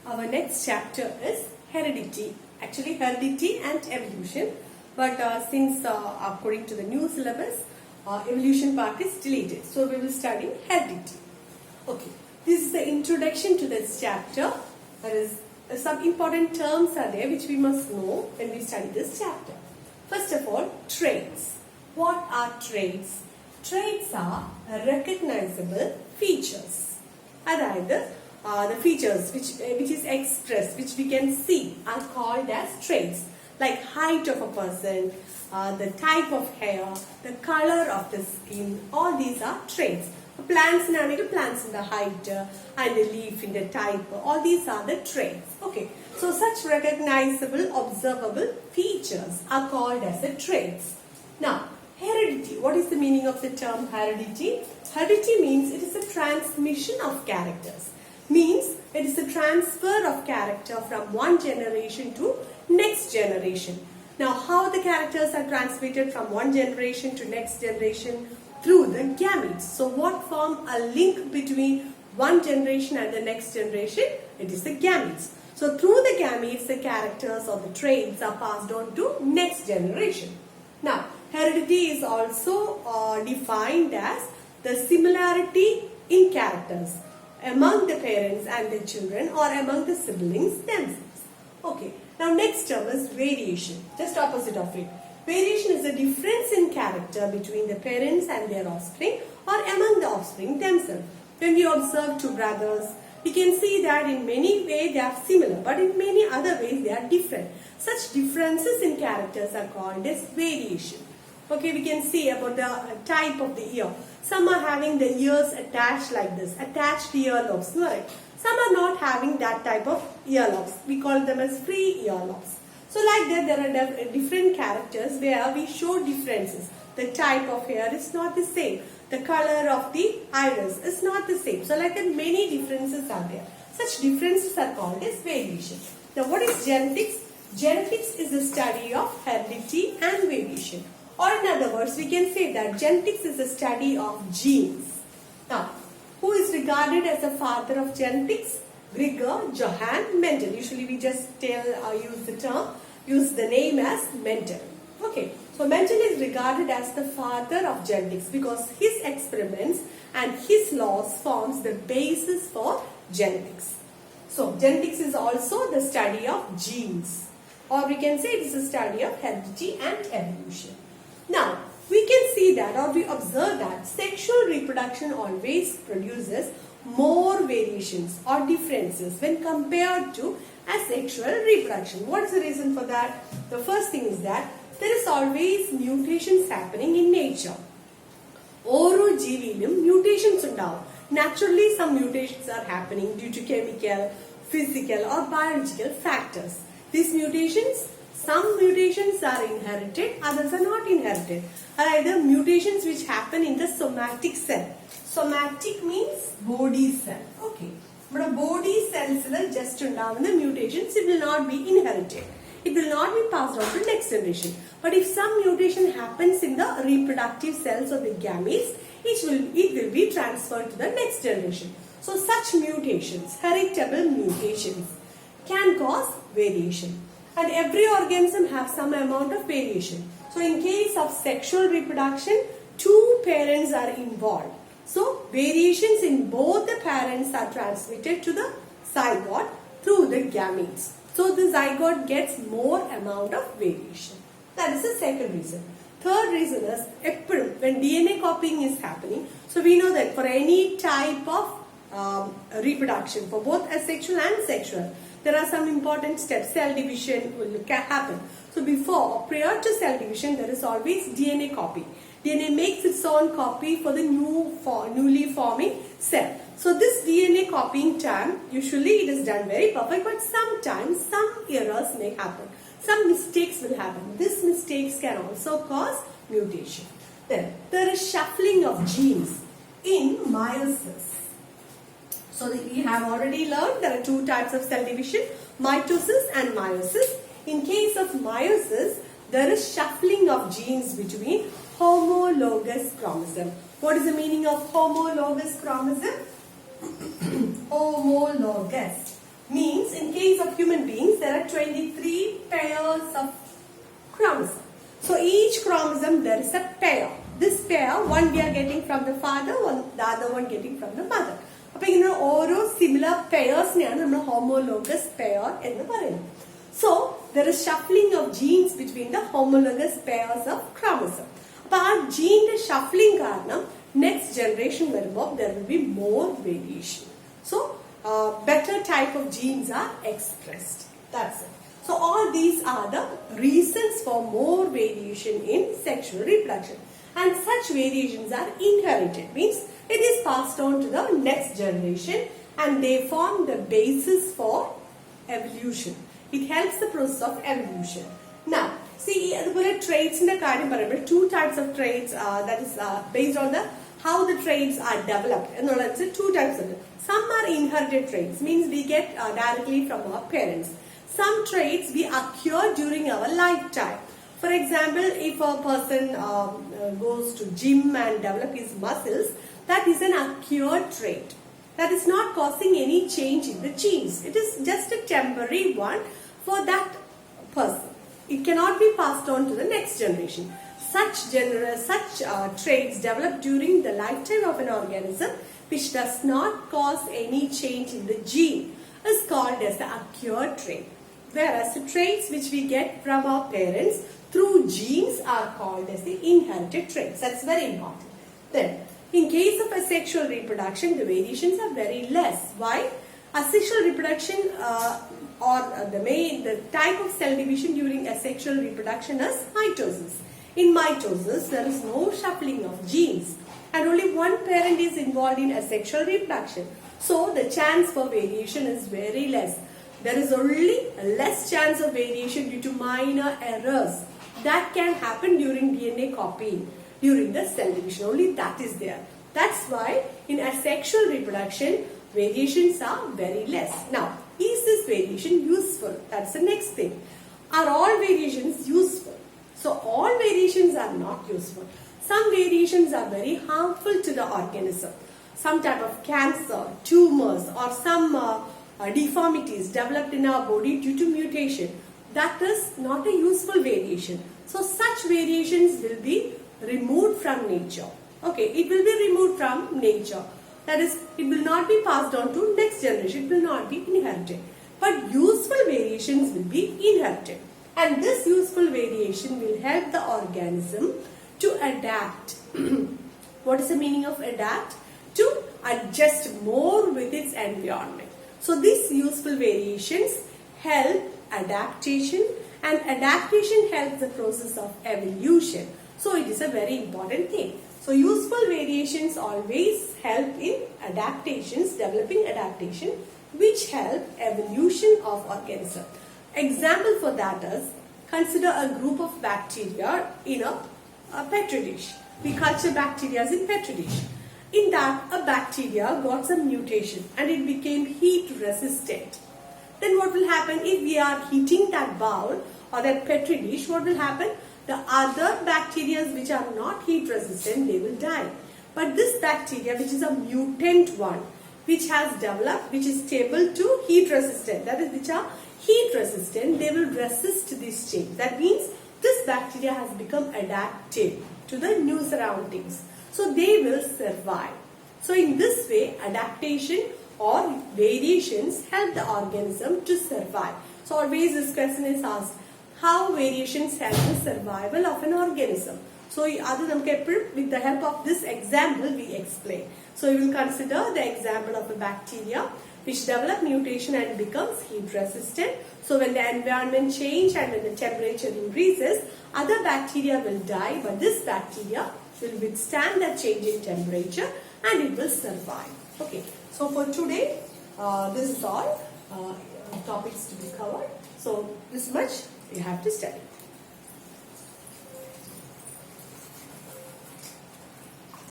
Our next chapter is heredity. Actually, heredity and evolution. But since according to the new syllabus, evolution part is deleted. So we will study heredity. Okay. This is the introduction to this chapter. There is some important terms are there which we must know when we study this chapter. First of all, traits. What are traits? Traits are recognizable features. അതായത് the features which is expressed, which we can see, are called as traits. Like height of a person, the type of hair, the color of the skin, all these are traits. Plants in the height and the leaf in the type, all these are the traits. Okay, so such recognizable, observable features are called as the traits. Now, heredity. What is the meaning of the term heredity? Heredity means it is a transmission of characters. Means it is a transfer of character from one generation to next generation. Now, how the characters are transmitted from one generation to next generation? Through the gametes. So what form a link between one generation and the next generation? It is the gametes. So through the gametes, the characters or the traits are passed on to next generation. Now, heredity is also defined as the similarity in characters among the parents and the children, or among the siblings themselves. Okay. Now next term is variation. Just opposite of it. Variation is a difference in character between the parents and their offspring, or among the offspring themselves. When we observe two brothers, we can see that in many ways they are similar, but in many other ways they are different. Such differences in characters are called as variation. Okay, we can see about the type of the ear. Some are having the ears attached like this, attached earlobes, right? Some are not having that type of earlobes. We call them as free earlobes. So like that, there are different characters where we show differences. The type of hair is not the same. The color of the iris is not the same. So like that, many differences are there. Such differences are called as variation. Now what is genetics? Genetics is the study of heredity and variation. Or in other words, we can say that genetics is the study of genes. Now, who is regarded as the father of genetics? Gregor Johann Mendel. Usually we just use the name as Mendel. Okay, so Mendel is regarded as the father of genetics because his experiments and his laws forms the basis for genetics. So genetics is also the study of genes, or we can say it is the study of heredity and evolution. Now, we can see that, or we observe that sexual reproduction always produces more variations or differences when compared to asexual reproduction. What is the reason for that? The first thing is that there is always mutations happening in nature. Oro jeeviyilum mutations undavu. Naturally, some mutations are happening due to chemical, physical or biological factors. These mutations, some mutations are inherited, others are not inherited. Either mutations which happen in the somatic cell. Somatic means body cell. Okay. But a body cells just down the mutations, it will not be inherited. It will not be passed on to next generation. But if some mutation happens in the reproductive cells or the gametes, it will be transferred to the next generation. So such mutations, heritable mutations, can cause variation. And every organism has some amount of variation. So in case of sexual reproduction, two parents are involved. So variations in both the parents are transmitted to the zygote through the gametes. So the zygote gets more amount of variation. That is the second reason. Third reason is when DNA copying is happening. So we know that for any type of reproduction, for both asexual and sexual, there are some important steps. Cell division will happen. So prior to cell division, there is always DNA copy. DNA makes its own copy for the newly forming cell. So this DNA copying time, usually it is done very perfect, but sometimes some errors may happen. Some mistakes will happen. These mistakes can also cause mutation. Then there is shuffling of genes in meiosis. So we have already learned there are two types of cell division, mitosis and meiosis. In case of meiosis, there is shuffling of genes between homologous chromosome. What is the meaning of homologous chromosome? Homologous. Means in case of human beings, there are 23 pairs of chromosomes. So each chromosome there is a pair. This pair, one we are getting from the father, the other one getting from the mother. അപ്പോൾ ഇങ്ങനെ ഓരോ similar പെയർസിനെയാണ് നമ്മൾ homologous pair എന്ന് പറയുന്നത്. So there is shuffling of genes between the homologous pairs of chromosomes. അപ്പോൾ ആ ജീനിന്റെ shuffling കാരണം next generation വരുമ്പോൾ there will be more variation. So better type of genes are expressed. That's it. So all these are the reasons for more variation in sexual reproduction. And such variations are inherited. Means it is passed on to the next generation and they form the basis for evolution. It helps the process of evolution. Now, see, the traits in the karyam parayumbol two types of traits that is based on the how the traits are developed. And that's two types of it. Some are inherited traits, means we get directly from our parents. Some traits we acquire during our lifetime. For example, if a person goes to gym and develop his muscles, that is an acquired trait. That is not causing any change in the genes. It is just a temporary one for that person. It cannot be passed on to the next generation. Such traits developed during the lifetime of an organism which does not cause any change in the gene is called as the acquired trait. Whereas the traits which we get from our parents through genes are called as the inherited traits. That's very important. Then, in case of asexual reproduction, the variations are very less. Why? Asexual reproduction the type of cell division during asexual reproduction is mitosis. In mitosis, there is no shuffling of genes and only one parent is involved in asexual reproduction. So, the chance for variation is very less. There is only a less chance of variation due to minor errors that can happen during DNA copying during the cell division. Only that is there. That's why in asexual reproduction, variations are very less. Now, is this variation useful? That's the next thing. Are all variations useful? So, all variations are not useful. Some variations are very harmful to the organism. Some type of cancer, tumors or some deformities developed in our body due to mutation. That is not a useful variation. So such variations will be removed from nature. Okay, it will be removed from nature. That is, it will not be passed on to next generation. It will not be inherited. But useful variations will be inherited. And this useful variation will help the organism to adapt. What is the meaning of adapt? To adjust more with its environment. So these useful variations help adaptation and adaptation helps the process of evolution. So it is a very important thing. So useful variations always help in adaptations, developing adaptation which help evolution of organism. Example for that is, consider a group of bacteria in a petri dish. We culture bacteria in petri dish. In that, a bacteria got some mutation and it became heat resistant. Then what will happen if we are heating that bowl or that petri dish? What will happen? The other bacteria which are not heat resistant, they will die. But this bacteria, which is a mutant one, which has developed, which is stable to heat resistant, that is, which are heat resistant, they will resist this change. That means this bacteria has become adaptive to the new surroundings. So they will survive. So in this way, adaptation or variations help the organism to survive. So always this question is asked, how variations help the survival of an organism? So with the help of this example, we explain. So we will consider the example of a bacteria which develop mutation and becomes heat resistant. So when the environment changes and when the temperature increases, other bacteria will die, but this bacteria will withstand that change in temperature and it will survive. Okay, so for today, this is all topics to be covered. So this much you have to study.